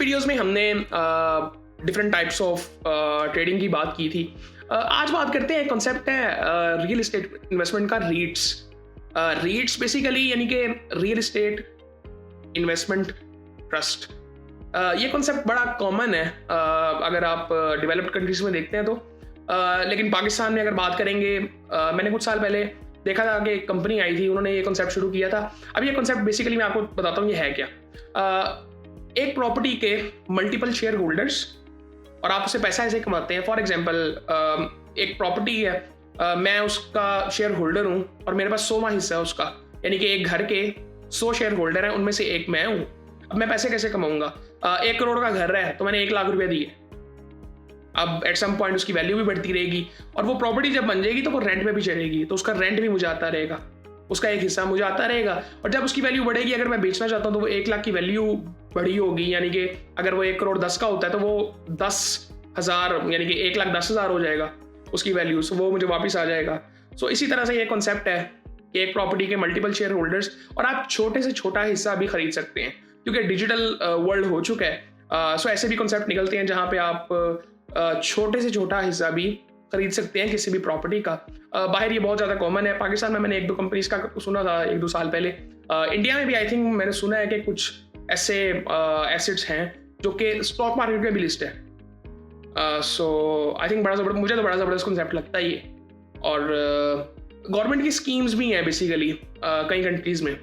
Videos में हमने different types of trading की बात की थी। आज बात करते हैं, कॉन्सेप्ट है रियल एस्टेट इन्वेस्टमेंट का, रीट्स। रीट्स बेसिकली यानी कि रियल एस्टेट इन्वेस्टमेंट ट्रस्ट। ये कॉन्सेप्ट बड़ा कॉमन है अगर आप डेवलप्ड कंट्रीज में देखते हैं तो, लेकिन पाकिस्तान में अगर बात करेंगे, मैंने कुछ साल पहले देखा था कि एक कंपनी आई थी, उन्होंने ये कॉन्सेप्ट शुरू किया था। अब ये कॉन्सेप्ट बेसिकली मैं आपको बताता हूँ ये है क्या। एक प्रॉपर्टी के मल्टीपल शेयर होल्डर्स और आप उससे पैसा ऐसे कमाते हैं। फॉर एग्जांपल एक प्रॉपर्टी है, मैं उसका शेयर होल्डर हूँ और मेरे पास 100वां हिस्सा है उसका, यानी कि एक घर के 100 शेयर होल्डर हैं, उनमें से एक मैं हूँ। अब मैं पैसे कैसे कमाऊंगा? 1 करोड़ का घर है तो मैंने 1 लाख रुपए दिए। अब एट सम पॉइंट उसकी वैल्यू भी बढ़ती रहेगी और वो प्रॉपर्टी जब बन जाएगी तो वो रेंट पे भी चलेगी, तो उसका रेंट भी मुझे आता रहेगा, उसका एक हिस्सा मुझे आता रहेगा। और जब उसकी वैल्यू बढ़ेगी, अगर मैं बेचना चाहता हूँ तो वो 1 लाख की वैल्यू बढ़ी होगी, यानी कि अगर वो 1 करोड़ 10 का होता है तो वो 10,000 यानी कि 1,10,000 हो जाएगा उसकी वैल्यू, सो वो मुझे वापस आ जाएगा। सो इसी तरह से ये कॉन्सेप्ट है कि एक प्रॉपर्टी के मल्टीपल शेयर होल्डर्स, और आप छोटे से छोटा हिस्सा भी खरीद सकते हैं क्योंकि डिजिटल वर्ल्ड हो चुका है। सो ऐसे भी कॉन्सेप्ट निकलते हैं जहाँ पे आप छोटे से छोटा हिस्सा भी खरीद सकते हैं किसी भी प्रॉपर्टी का। बाहर ये बहुत ज़्यादा कॉमन है। पाकिस्तान में मैंने 1-2 कंपनीज का सुना था 1-2 साल पहले। इंडिया में भी आई थिंक मैंने सुना है कि कुछ ऐसे एसेट्स हैं जो कि स्टॉक मार्केट में भी लिस्ट है। सो आई थिंक मुझे तो बड़ा ज़बरदस्त कॉन्सेप्ट लगता ही है। और गवर्नमेंट की स्कीम्स भी हैं बेसिकली कई कंट्रीज़ में,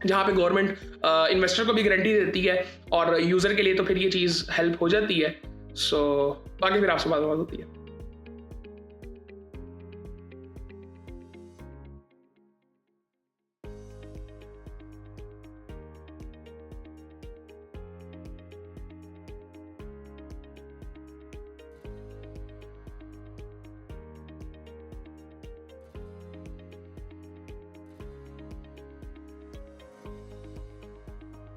जहाँ पे गवर्नमेंट इन्वेस्टर को भी गारंटी देती है और यूज़र के लिए तो फिर ये चीज़ हेल्प हो जाती है। सो बाकी फिर आपसे बात होती है।